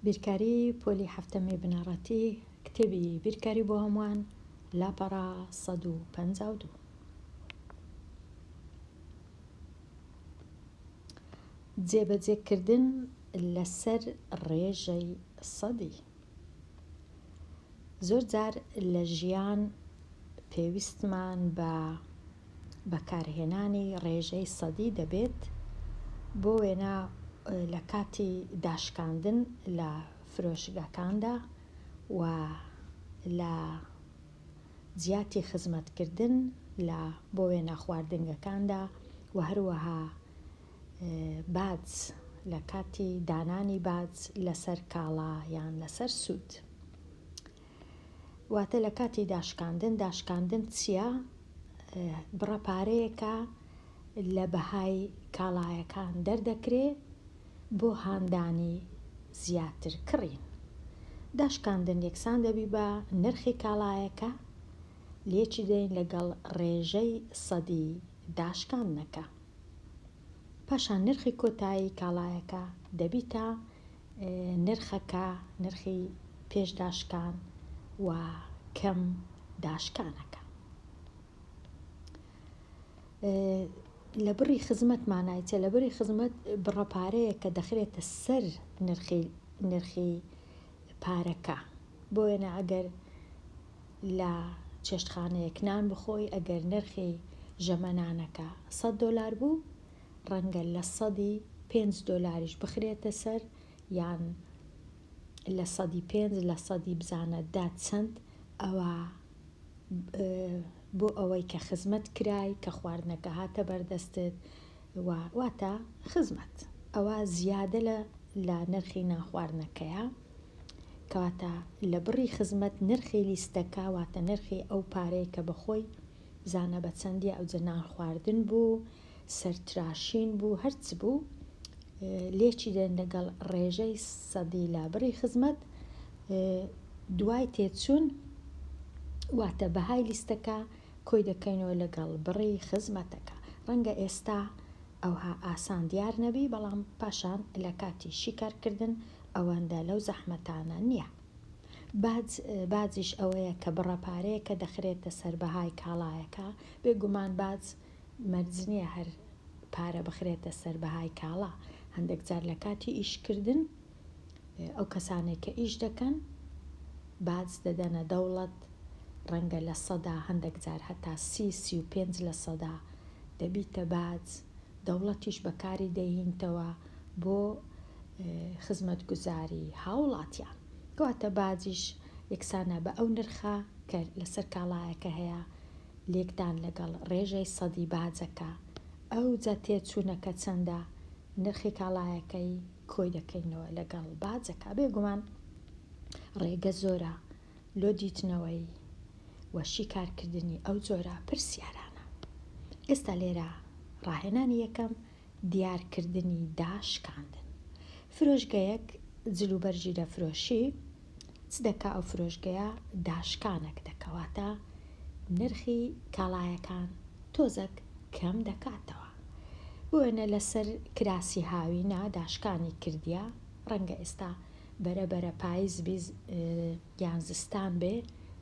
بیرکاری پۆلی هەفتەمی بنەڕەتی کتێبی بیرکاری بۆ هەمووان لاپەڕا 152. جێبەجێکردن لەسەر ڕێژەی سەدی. زۆر جار لە ژیان پێویستمان بە بەکارهێنانی ڕێژەی سەدی دەبێت بۆ وێنە لە کاتی داشکاندن لە فرۆشگاکاندا و لە جیاتی خزمەتکردن لە بۆ وێنە خواردنگەکاندا و هەروەها باج لە کاتی دانانی باج لەسەر کاڵا یان لەسەر سوود. واتە لە کاتی داشکاندن چییە؟ بڕەپارەیەکە لە بەهای کاڵایەکان دەردەکرێ بۆ هاندانی زیاتر کڕین. داشکاندن یەکسان دەبی بە نرخی کاڵایەکە لێکی دەین لەگەڵ ڕێژەی سەدی داشکاندنەکە. پاشان نرخی کۆتایی کاڵایەکە دەبیتە نرخەکە نرخی پێش داشکان و کەم داشکانەکە. لە بڕی خزمەت مانایچە لە بڕی خزمەت بڕەپارەیە کە دەخرێتە سەر نرخی پارەکە بۆ وێنە ئەگەر لە چێشتخانەیەک نان بخۆی ئەگەر نرخی ژەمەنانەکە $100 بوو ڕەنگە لە سەدی $5 بخرێتە سەر یان لە سەدی 5 لە سەدی بزانە دا چەند ئەوە بۆ ئەوەی کە خزمەت کرای کە خواردنەکە هاتە بەردەستت واتە خزمەت ئەوە زیادە لە نرخی ناخواردنەکەیە کەواتە لە بڕی خزمەت نرخی لیستەکە واتە نرخی ئەو پارەی کە بەخۆی بزانە بە چەندی ئەوجە نانخواردن بوو سەرتراشین بوو هەرچ بوو لێکی دێن لەگەڵ ڕێژەی سەدی لە بڕی خزمەت دوای تێچوون واتە بەهای لیستەکە کۆی دەکەینەوە لەگەڵ بڕی خزمەتەکە. ڕەنگە ئێستا ئەوها ئاسان دیار نەبی بەڵام پاشان لە کاتی شیکارکردن ئەوەندە لەو زەحمەتانە نییە. باجیش ئەوەیە کە بڕەپارەیە کە دەخرێتە سەر بەهای کاڵایەکە بێگومان باج مەرجنیە هەر پارە بخرێتە سەر بەهای کاڵا. هەندێک جار لە کاتی ئیشکردن ئەو کەسانێک کە ئیش دەکەن باج دەدەنە دەوڵەت ڕەنگە لە سەدا هەندێک جار هەتا 35 لە سەدا دەبیتە باج دەوڵەتیش بەکاری دەهینتەوە بۆ خزمەتگوزاری هاوڵاتیان. کەواتە باجیش یەکسانە بە ئەو نرخە کە لەسەر کاڵایەکە هەیە لێکدان لەگەڵ ڕێژەی سەدی باجەکە ئەو جە تێچوونەکە چەندە نرخی کاڵایەکەی کۆی دەکەینەوە لەگەڵ باجەکە. بێگومان ڕێگە زۆرە لۆ دیتنەوەی و شیکارکردنی ئەو جۆرە پرسیارانە. ئێستا لێرە ڕاهێنانی یەکەم دیارکردنی داشکاندن. فرۆشگەیەک جلوبەرژی دەفرۆشی چ دەکا ئەو فرۆشگەیە داشکانێک دەکەواتە نرخی کاڵایەکان تۆزێک کەم دەکاتەوە بۆ وێنە لەسەر کراسی هاوینە داشکانی کردیا ڕەنگە ئێستا بەرەبەرە پاییز یان زستان بێ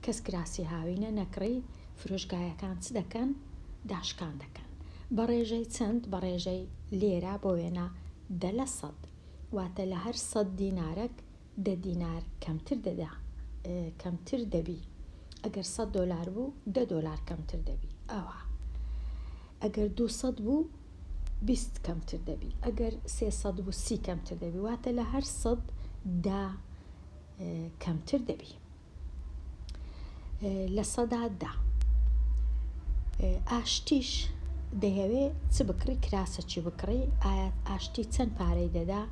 کەس کراسی هاوینە نەکڕی فرۆشگایەکان چ دەکەن داشکان دەکەن بە ڕێژەی چەند بە ڕێژەی لێرە بۆ وێنە 10% واتە لە هەر 100 دینارێک 10 دینار کەمتر دەبی. ئەگەر $100 بوو $10 کەمتر دەبی. ئەوە ئەگەر 200 بوو 20 کەمتر دەبی. ئەگەر 300 بوو 30 کەمتر دەبی. واتە لە هەر 100 دا کەمتر دەبی. لە سەدا دا ئاشتیش دەیەوێ چ بکڕی کراسە چی بکڕی ئایا ئاشتی چەند پارەی دەدا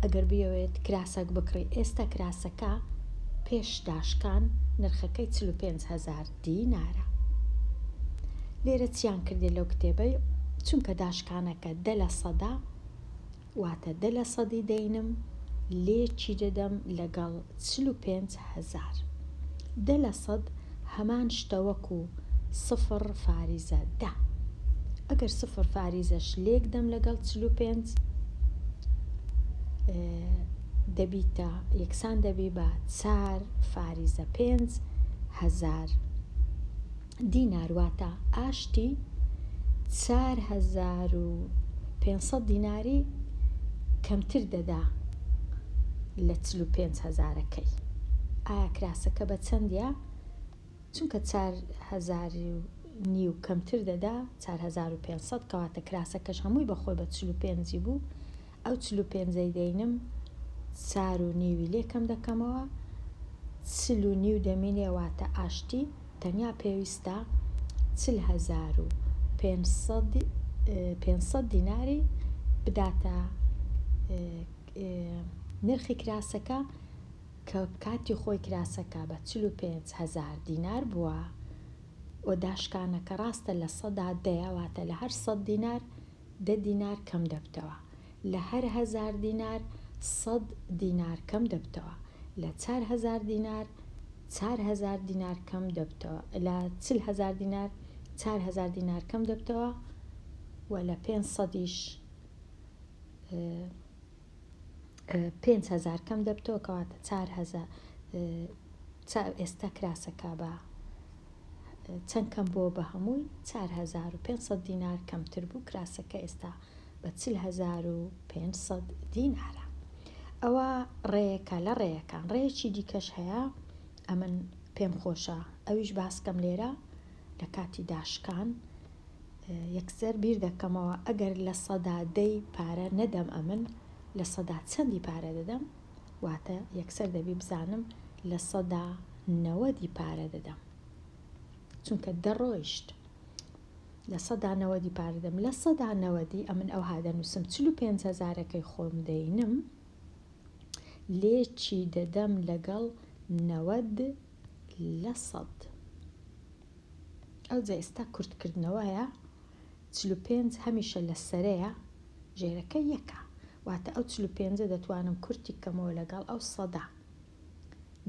ئەگەر بیەوێت کراسەک بکڕی ئێستا کراسەکە پێش داشکان نرخەکەی 45,000 دینارە. لێرە چیان کردێ لەو کتێبەی چونکە داشکانەکە 10% واتە 10% دەینم لێکی دەدەم لەگەڵ 45,000. 10% هەمان شتەوەکو 0.10. ئەگەر 0.10ش لێک دەم لەگەڵ 45 دەبیتە یەکسان دەبی بە 4,500 دینار، واتە ئاشتی 4,500 دیناری کەمتر دەدا لە 45,000ەکەی. ئایا کراسەکە بە چەندە؟ چونکە 4,500 کەمتر دەدا 4,500 کەواتە کراسەکەش هەمووی بەخۆی بە 45 بوو. ئەو 45 دەینم 4.5 لێکەم دەکەمەوە 40.5 دەمینێ، واتە ئاشتی تەنیا پێویستە 40,500 دیناری بداتە نرخی کراسەکە، کە کاتی خۆی کراسەکە بە 45,000 دینار بووە. ئۆداشکانەکە ڕاستە لە سەدا دەیە، واتە لە هەر 100 دینار 10 دینار کەم دەبتەوە، لە هەر 1000 دینار 100 دینار کەم دەبتەوە، لە 4,000 دینار 4,000 دینار کەم دەبتەوە، لە 40,000 دینار 4,000 دینار کەم دەبتەوە، و لە 500 5,000 کەم دەبتەوە، کەواتە 4,000. ئێستا کراسەکە بە چەند کەم بۆ بە هەمووی 4,500 دینار کەمتر بوو. کراسەکە ئێستا بە 40,500 دینارە. ئەوە ڕێیەکە لە ڕێیەکان. ڕێیەکی دیکەش هەیە، ئەمن پێم خۆشە ئەویش باسکەم لێرە لە کاتی داشکان. یەکسەر بیر دەکەمەوە ئەگەر لە سەدا 10 پارە نەدەم، ئەمن لە سەدا چەندی پارە دەدەم، واتە یەکسەر دەبی بزانم لە سەدا 90 پارە دەدەم، چونکە دەڕۆیشت لە سەدا 90 پارە دەم. لە سەدا 90 ئەمن ئەو هادەنووسم 45,000ەکەی خۆم دەینم، لێکی دەدەم لەگەڵ 90 لە 100. ئەو جا ئێستا کورتکردنەوەیە. 45 هەمیشە لە سەرەیە، ژێرەکە یەکە، واتە ئەو 45 دەتوانم کورتی کەمەوە لەگەڵ ئەو سەدا،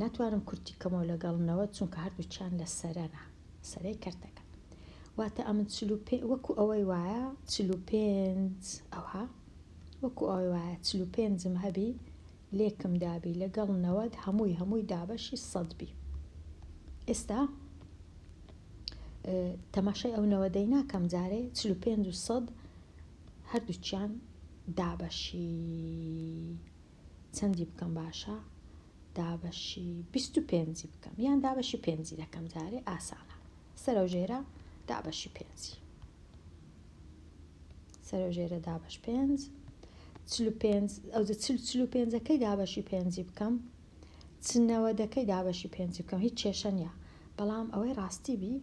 ناتوانم کورتی کەمەوە لەگەڵ 90 چونکە هەردووچیان لە سەرەنە، سەرەی کەرتەکە. واتە ئەمن وەکو ئەوەی وایە 45 ئەوها، وەکو ئەوەی وایە 45م هەبی لێکم دابی لەگەڵ 90 هەمووی دابەشی 100 بی. ئێستا تەماشای ئەو 90 ناکەم جارێ 45 و 100 هەردووچیان دابەشی چەندی بکەم باشە؟ دابەشی 25 بکەم، یان دابەشی 5 دەکەم، جارێ ئاسانە. سەرەو ژێرە دابەشی 5، سەرەو ژێرە دابەش 5، 45 ئەو 45ەکەی دابەشی 5 بکەم، 90ەکەی دابەشی 5 بکەم، هیچ کێشە نییە. بەڵام ئەوەی ڕاستی بی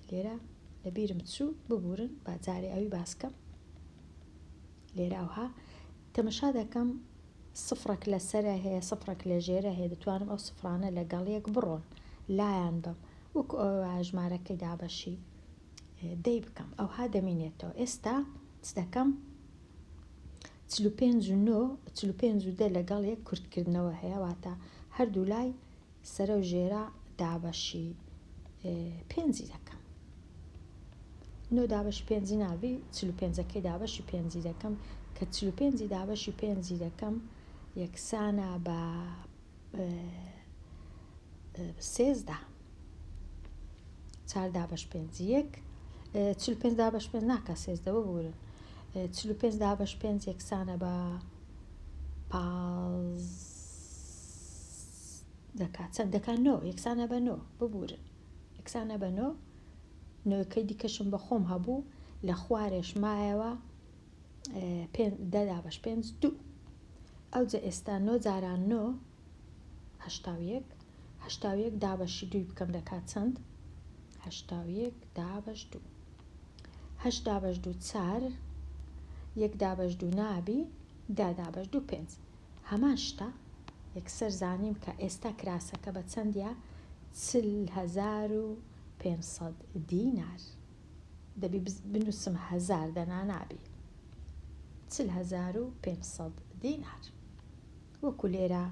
لێرە لە بیرم چوو ببورن، با جارێ ئەوی باسکەم لێرە ئەوها تەمەشا دەکەم سفرێک لە سەرە هەیە، سفرێک لە ژێرە هەیە، دەتوانم ئەو سفرانە لەگەڵ یەک بڕۆن لایەن بم، وەکو ئەو ژمارەکەی دابەشی 10 بکەم، ئەوها دەمینێتەوە. ئێستا چ دەکەم؟ 45 و 9 45 و 10 لەگەڵ یەک کورتکردنەوە هەیە، واتە هەردوو لای سەرە و ژێرە دابەشی 5 دەکەم. 9 دابەشی 5 نابی، 45ەکەی دابەشی 5 دەکەم، کە 45 دابەشی 5 دەکەم یەکسانە بە 13. 4 دابەش 5 1، 45 دابەش 5 ناکە 13 ببورن، 45 دابەش 5 یەکسانە بە 5 دەکات، چەند دەکات؟ 9 یەکسانە بە 9 ببورن، یەکسانە بە 9. 9ەکەی دیکەشم بە خۆم هەبوو لە خوارێش مایەوە 10 دابەش 5 2. ئەو جا ئێستا 9 جاران 9 81 81 دابەشی 2 بکەم دەکات چەند؟ 81 دابەش 2. 8 دابەش 2 4، 1 دابەش 2 نابی، 10 دابەش 2 5. هەمان شتە یەکسەر زانیم کە ئێستا کراسەکە بە چەندە؟ 40,500 دینار. دەبی بنووسم 1000 دەنا نابی، 40,500 دینار. وەکو لێرە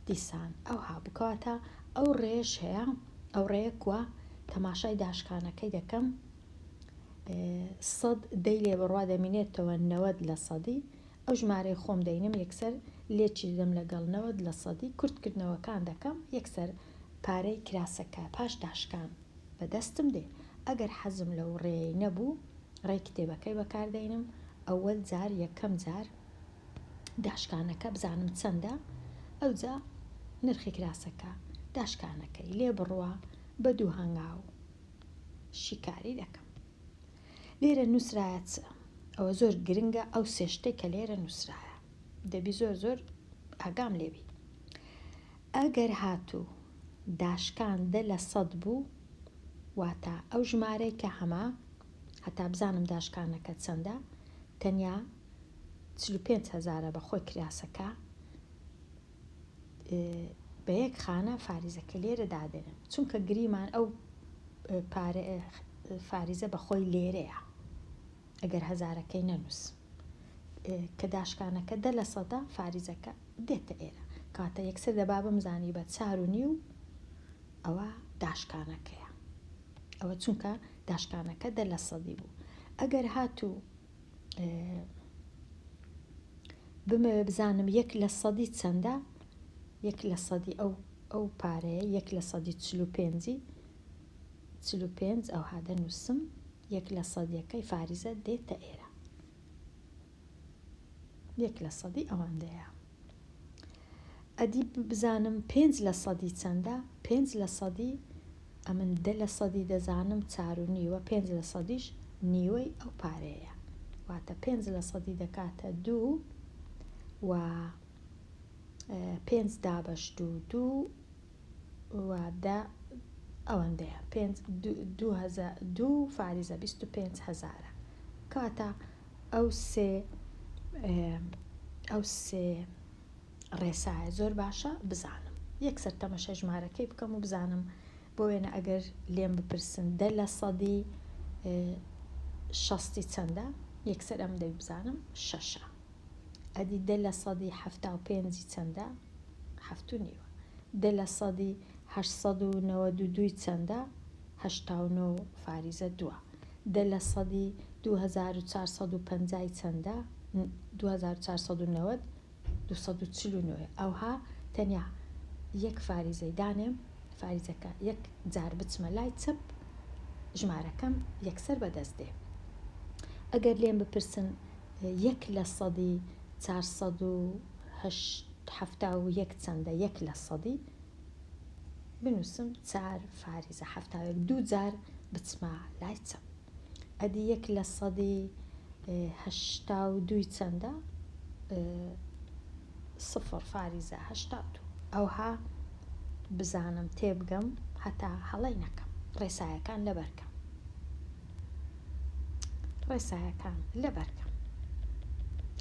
دیسان ئەوها بکاتە ئەو ڕێش هەیە، ئەو ڕێیە کووە تەماشای داشکانەکەی دەکەم، 100 دەی لێ بڕوا دەمینێتەوە 90 لە 100، ئەو ژمارەی خۆم دەینم یەکسەر لێکی دەم لەگەڵنەوە لە سەدی کورتکردنەوەکان دەکەم یەکسەر پارەی کراسەکە پاش داشکان بەدەستم دێ. ئەگەر حەزم لەو ڕێی نەبوو ڕێی کتێبەکەی بەکاردەینم ئەوەل جار یەکەم جار داشکانەکە بزانم چەندە ئەوجا نرخی کراسەکە داشکانەکەی لێ بڕوە بە دوو هەنگاو شیکاری دەکەم. لێرە نووسرایە چ ئەوە زۆر گرنگە ئەو سێشتەی کە لێرە نووسرایە دەبی زۆر ئاگام لێبی. ئەگەر هاتوو داشکان 10% بوو واتە ئەو ژمارەی کە هەما هەتا بزانم داشکانەکە چەندە تەنیا 45,000 بەخۆی کراسەکە بە یەک خانە فاریزەکە لێرە دادێنم چونکە گریمان ئەو فاریزە بەخۆی لێرەیە ئەگەر هەزارەکەی نەنووس کە داشکانەکە 10% فاریزەکە دێتە ئێرە کاتە یەکسەر دەبا بمزانی بە 4.5 ئەوە داشکانەکەیە ئەوە چونکە داشکانەکە 10% بوو. ئەگەر هاتوو بزانم 1% چەندە 1% ئەو پارەیە 1% 45 ئەو هادە نووسم 1%ەکەی فاریزە دێتە ئێرە 1% ئەوەندەیە. ئەدی بزانم 5% چەندە 5% ئەمن 10% دەزانم 4.5 5%ش نیوەی ئەو پارەیە واتە 5% دەکاتە 2 و 5 دابەش 2 وادە ئەوەندەیە 2 فاریزە 25,000 کاتە ئەو سێ ڕێسایە زۆر باشە بزانم یەکسەر تەمەشە ژمارەکەی بکەم و بزانم بۆ وێنە ئەگەر لێم بپرسن 10% 60 چەندە یەکسەر ئەم دەی بزانم 6 ئەدی 10% 75 چەندە 7.5 10% 892 چەندە 89 فاریزە 2 10% 2450 چەندە 2490 249 ئەوها تەنیا یەک فاریزەی دانێم فاریزەکە یەک جار بچمە لای چەپ ژمارەکەم یەکسەر بەدەست دێ. ئەگەر لێم بپرسن 1% 471 چەندە 1% بنووسم 4 فاریزە 72 جار بچمە لای چەپ ئەدی 1% 82 چەندە 0 فاریزە 82 ئەوها بزانم تێبگەم هەتا هەڵەی نەکەم ڕێسایەکان لەبەرکەم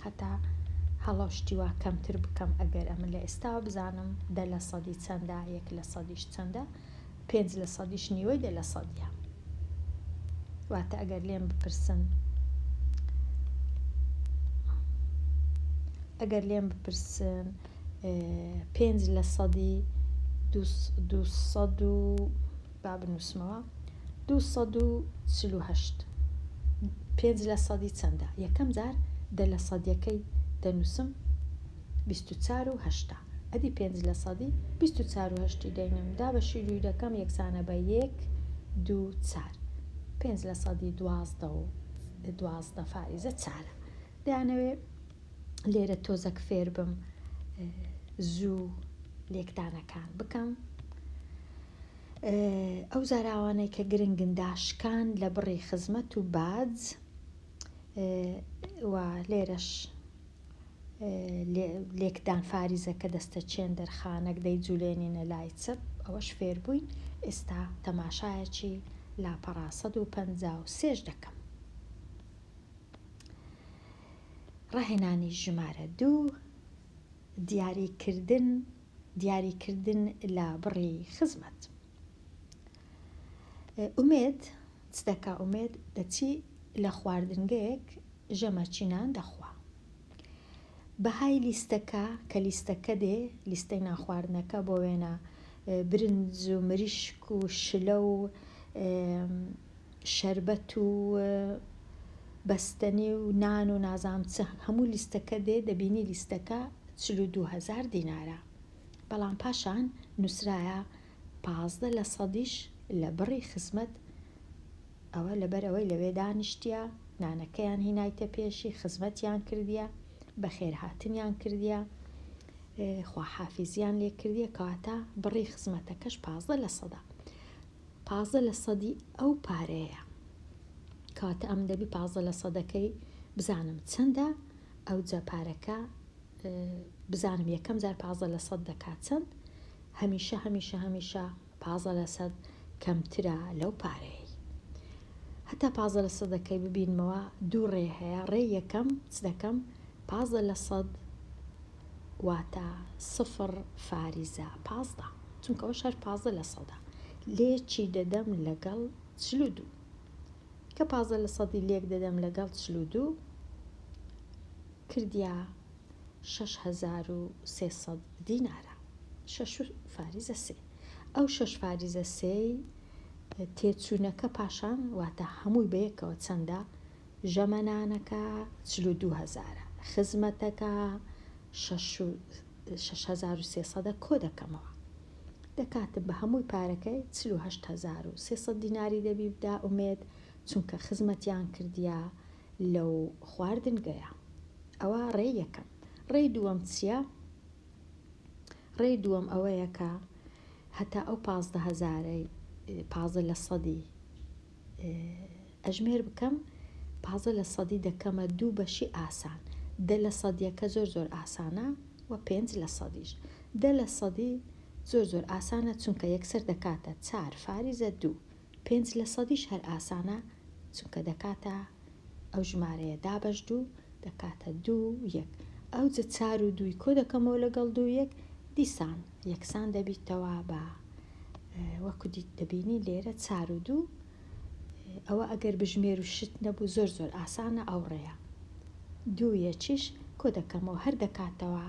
هەتا هەڵەشتیوا کەمتر بکەم ئەگەر ئەمن لە ئێستا بزانم 10% چەندە 1%ش چەندە 5%ش نیوەی 10%ە واتە ئەگەر لێم بپرسن 5% 200 با بنووسمەوە 248 5% چەندە یەکەم جار 10%ەکەی دەنووسم 24.8 ئەدی 5% 24.8 دەینم دا بە شیروی دەکەم یەکسانە بە 1 2 4 5% 12 فاریزە 4 دەیانەوێ لێرە تۆزەک فێر بم زوو لێکدانەکان بکەم ئەو زاراوانەی کە گرنگن داشکان لە بڕی خزمەت و باج و لێرەش لێکدان فاریزەکە دەستە چێن دەرخانەک دەی جوولێنینە لای چەپ ئەوەش فێر بووین ئێستا تەماشایەکی لاپەڕا 153 دەکەم. ڕاهێنانی ژمارە 2 دیاریکردن لە بڕی خزمەت. ئومێد چ دەکا ئومێد دەچی لە خواردنگەیەک ژەمەچینان دەخوا بەهای لیستەکە کە لیستەکە دێ لیستەی ناخواردنەکە بۆ وێنە برنج و مریشک و شلە و شەربەت و بەستنی و نان و نازام چ هەموو لیستەکە دەبینی لیستەکە 42,000 دینارە. بەڵام پاشان نووسرایە 15% لە بڕی خزمەت، ئەوە لەبەرەوەی لەوێ دانیشتە، نانەکەیان هینایتە پێشی، خزمەتیان کردیە، بەخێرهاتنیان کردیە، خواحافیزیان لێ کردیە، کەواتە بڕی خزمەتەکەش 15%. 15% ئەو پارەیە، کەواتە ئەم دەبی 15%ەکەی بزانم چەندە، ئەو جەپارەکە بزانم یەکەم جار 15% دەکات چەند، هەمیشە 15% کەمترە لەو پارەیە. هەتا 15%ەکەی ببینمەوە دوو ڕێ هەیە. ڕێ یەکەم چ دەکەم؟ 15% واتە 0 فاریزە 15، چونکەەوە شەر 15%، لێکی دەدەم لەگەڵ 42 کە 15% لێک دەدەم لەگەڵ 42 کردیا 6,300 دینارە. 6 فاریزە 3. ئەو 6 فاریزە 3 تێچوونەکە پاشان واتە هەمووی بەیەکەوە چەندە؟ ژەمەنانەکە 42,000، خزمەتەکە 6,300 کۆ دەکەمەوە، دەکاتم بە هەمووی پارەکەی 48,300 دیناری دەبی بدا ئومێد، چونکە خزمەتیان کردیا لەو خواردنگەیە. ئەوە ڕێ یەکەم. ڕێ دووەم چییە؟ ڕێ دووەم ئەوەیە کە هەتا ئەو 15,000ی 15% ئەژمێر بکەم، 15% دەکەمە دوو بەشی ئاسان. 10% زۆر ئاسانە و 5%. 10% زۆر ئاسانە، چونکە یەکسەر دەکاتە 4 فاریزە 2. 5% هەر ئاسانە، چونکە دەکاتە ئەو ژمارەیە دابەش 2 دەکاتە 2-1. ئەو 4 و 2 کۆ دەکەمەوە لەگەڵ 2-1 دیسان یەکسان دەبیتەوە بە وەکو دەبینی لێرە 4 و 2. ئەوە ئەگەر بژمێر و شت نەبوو زۆر ئاسانە ئەو ڕێیە. 2-1 کۆ دەکەمەوە هەر دەکاتەوە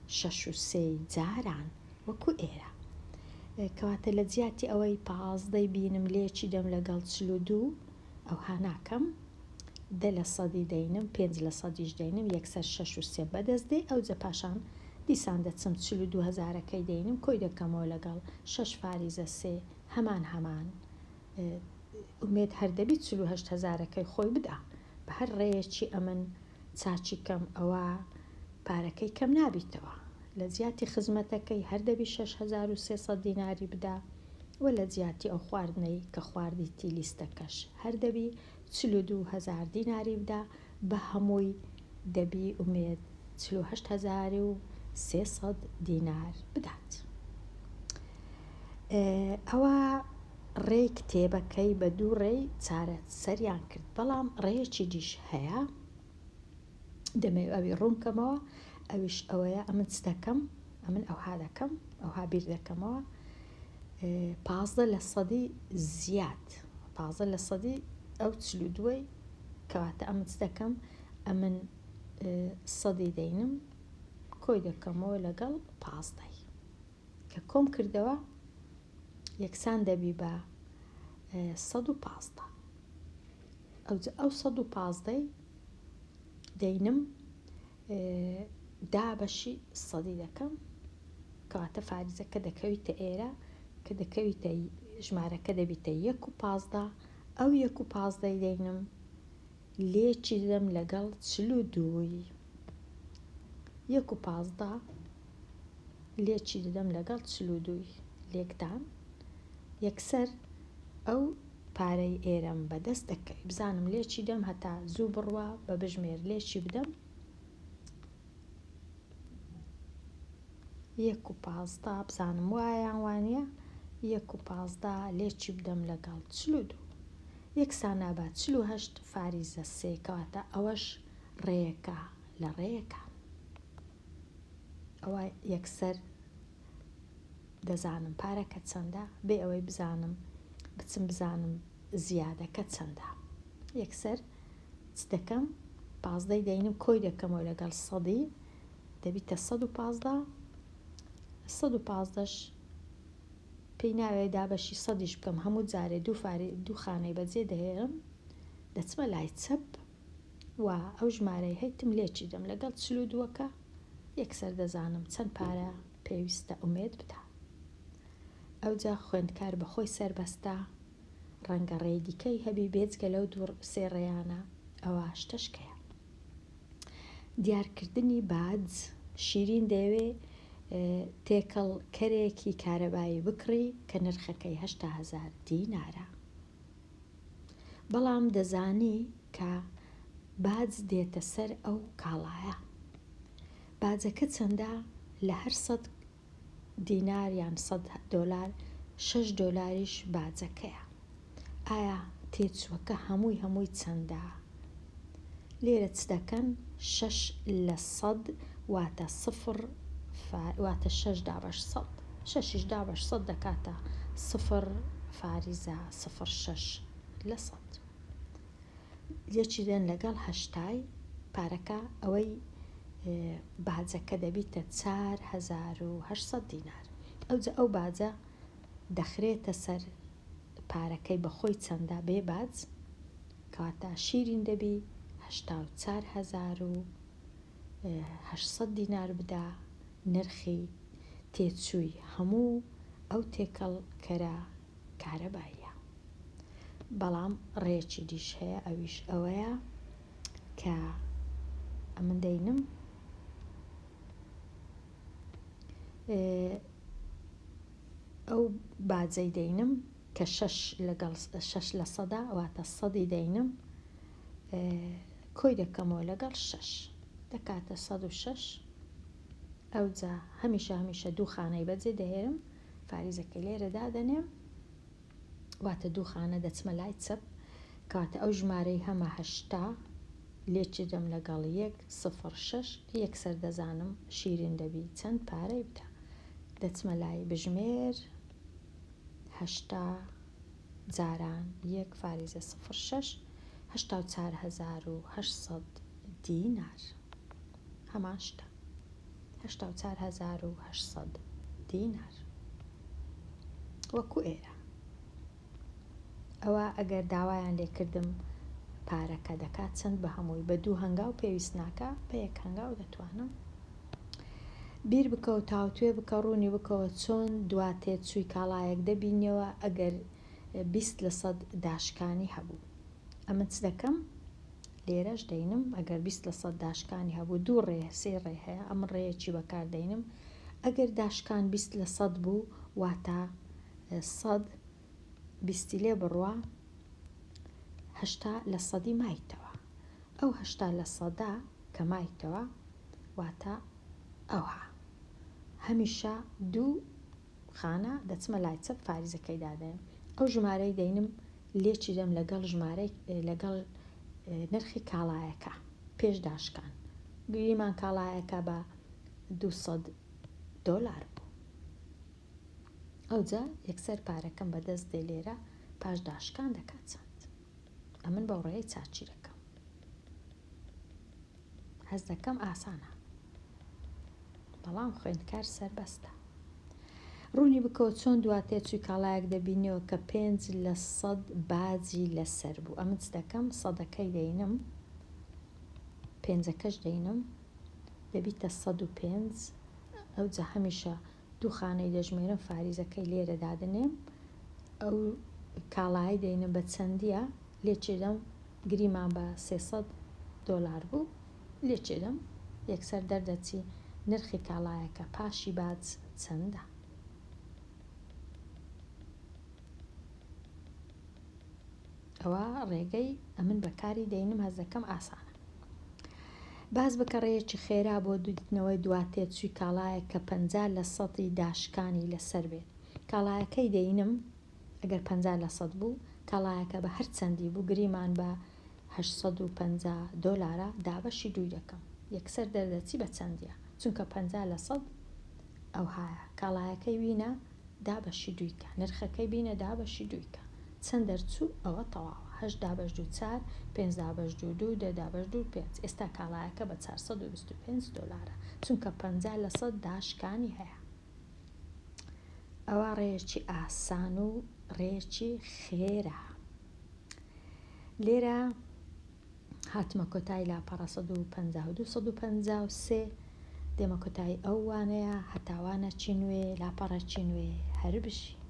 6 و 3 جاران وەکو ئێرە. کەواتە لە جیاتی ئەوەی 15 بینم لێکی دەم لەگەڵ 42 ئەو هاناکەم 10% دەینم 5% دەینم یەکسەر 6 و 3 بەدەست دێ. ئەو جە پاشان دیسان دەچم 42,000ەکەی دەینم کۆی دەکەمەوە لەگەڵ 6 فاریزە 3 هەمان ئومێد هەردەبی 48,000ەکەی خۆی بدا بە هەر ڕێیەکی ئەمن چاچی کەم ئەوە پارەکەی کەم نابیتەوە. لە جیاتی خزمەتەکەی هەردەبی 6,300 دیناری بدا و لە جیاتی ئەو خواردنەی کە خواردیتی لیستەکەش هەردەبی 42,000 دیناری بدا، بە هەمووی دەبی ئومێد 48,300 دینار بدات. ئەوە ڕێی کتێبەکەی بە دوو ڕێی چارە سەریان کرد. بەڵام ڕێیەکی دیش هەیە دەمەوێت ئەوی ڕوونکەمەوە، ئەویش ئەوەیە ئەمن چ دەکەم؟ ئەمن ئەوها دەکەم، ئەوها بیر دەکەمەوە 15% زیاد 15% ئەو 42 کەواتە ئەمن چ دەکەم؟ ئەمن 100 دەینم کۆی دەکەمەوە لەگەڵ 15 کە کۆم کردەوە یەکسان دەبی بە 115. ئەو 115 دەینم دابەشی 100 دەکەم، کەواتە فاریزەکە دەکەویتە ئێرە کە دەکەویتە ژمارەکە دەبیتە 1.15. ئەو 1.15 دەینم لێکی دەم لەگەڵ 42 1.15 لێکی دەدەم لەگەڵ 42 لێکدان یەکسەر ئەو پارەی ئێرەم بەدەست دەکەی. بزانم لێکی دەم هەتا زوو بڕوە بە بژمێر لێکی بدەم 1.15 بزانم وایان وانە 1.15 لێکی بدەم لەگەڵ 42 یەکسان نابات 48 فاریزە 3 کەواتە ئەوەش ڕێیەکە لە ڕێیەکە. ئەوە یەکسەر دەزانم پارەکە چەندە بێ ئەوەی بزانم بزانم زیادەکە چەندە. یەکسەر چ دەکەم؟ 15 دەینم کۆی دەکەمەوە لەگەڵ 100 دەبیتە 115. 115ش پێی ناوێت دابەشی 100ش بکەم هەموو جارێ دوو خانەی بەجێ دەهێڵم، دەچمە لای چەپ وا ئەو ژمارەی هەیتم لێکی دەم لەگەڵ 42کە یەکسەر دەزانم چەند پارە پێویستە ئومێد بدا. ئەوجا خوێندکار بەخۆی سەربەستە ڕەنگە ڕێی دیکەی هەبی بێجگە لەو سێ ڕێیانە ئەوە شتەشکەیە. دیارکردنی باج شیرین دەیەوێ تێکەڵ کەرێکی کارەبایی بکڕی کە نرخەکەی 80000 دینارە. بەڵام دەزانی کە باج دێتە سەر ئەو کاڵایە. باجەکە چەندە؟ لە هەر 100 دینار یان 100 دۆلار 6 دۆلاریش باجەکەیە. ئایا تێچووەکە هەمووی چەندە؟ لێرە چ دەکەن؟ 6 لە 100 واتە 0 واتە 6 دابەش 100 6 دابەش 100 دەکاتە 0 فاریزە 0.6 لە 100. یەکی دەن لەگەڵ هەشتای پارەکە ئەوەی باجەکە دەبیتە 4800 دینار. ئەوجا ئەو باجە دەخرێتە سەر پارەکەی بەخۆی چەندە بێ باج کەواتە شیرین دەبی 84800 دینار بدا نرخی تێچووی هەموو ئەو تێکەڵ کەرە کارەباییە. بەڵام ڕێکی دیش هەیە ئەویش ئەوەیە کە ئەمن دەینم ئەو باجەی دەینم کە 6 لەگەڵ 6 لە 100 واتە 100 دەینم کۆی دەکەمەوە لەگەڵ 6 دەکاتە 106. ئەوجا هەمیشە دوو خانەی بەجێ دەهێرم فاریزەکەی لێرە دادەنێم واتە دوو خانە دەچمە لای چەپ کەواتە ئەو ژمارەی هەمە 8 لێکی دەم لەگەڵ 1.06 یەکسەر دەزانم شیرین دەبی چەند پارەی بدا. دەچمە لای بژمێر 8 جاران 1 فاریزە 0.6 84800 دینار. هەمان شتە 84800 دینار وەکو ئێرە. ئەوە ئەگەر داوایان لێکردم پارەکە دەکات چەند بە هەمووی بە دوو هەنگاو پێویست ناکە بە یەک هەنگاو دەتوانم. بیر بکەوە تاوتوێ بکە ڕوونی بکەوە چۆن دواتێ چووی کاڵایەک دەبینەوە ئەگەر 20% داشکانی هەبوو. ئەمە چ دەکەم؟ لێرەش دەینم ئەگەر 20% داشکانی هەبوو دوو ڕێ سێ ڕێ هەیە ئەم ڕێیەکی بەکار دەینم. ئەگەر داشکان 20% بوو واتە 100 20 لێ بڕوە 80 لە 100 مایتەوە. ئەو 80 لە 100 کە مایتەوە واتە ئەوها هەمیشە دوو خانە دەچمە لای چەپ فاریزەکەی دادەن. ئەو ژمارەی دەینم لێکی دەم لەگەڵ ژمارەی لەگەڵ نرخی کاڵایەکە پێش داشکان. گریمان کاڵایەکە بە 200 دۆلار بوو. ئەوجا یەکسەر پارەکەم بەدەست دێ لێرە پاش داشکان دەکات چەند. ئەمن بەو ڕێی چاچی دەکەم. هەز دەکەم ئاسانە بەڵام خوێندکار سەربەستە. ڕوونی بکەوە چۆن دواتێ چووی کاڵایەک دەبینەوە کە 5 لە 100 باجی لەسەر بوو. ئەمە چ دەکەم؟ سەدەکەی دەینم پێنجەکەش دەینم دەبیتە 105. ئەوجا هەمیشە دوو خانەی دەژمێرم فاریزەکەی لێرە دادنێم ئەو کاڵایی دەینم بە چەندیە لێچێدەم گریمان بە 300 دۆلار بوو لێچێدەم یەکسەر دەردەچی نرخی کاڵایەکە پاشی باج چەندە. ئەوە ڕێگەی ئەمن بەکاری دەینم هەز دەکەم ئاسانە. باز بکە ڕێیەکی خێرا بۆ دوودنەوەی دواتێ چووی کاڵایە کە 50 لە 100 داشکانی لەسەر بێت. کاڵایەکەی دەینم ئەگەر 50 لە 100 بوو کاڵایەکە بە هەر چەندی بوو گریمان بە 850 دۆلارە دابەشی دوی دەکەم یەکسەر دەردەچی بە چەندیە چونکە 50 لە 100 ئەو هایە کاڵایەکەی بینە دابەشی دویکە نرخەکەی بینە دابەشی دویکە چەند دەرچوو ئەوە تەواوە 8 دابەش 2 4 5 دابەش 2 2 10 دابەش 2 5 ئێستا کاڵایەکە بە 425 دۆلارە چونکە 50 لە 100 داشکانی هەیە. ئەوە ڕێیەکی ئاسان و ڕێیەکی خێرە. لێرە هاتمە کۆتایی لاپەڕە 1950 دێمە کۆتایی ئەو وانەیە هەتاوانە چی نوێ لاپەڕە چی نوێ هەر بشی.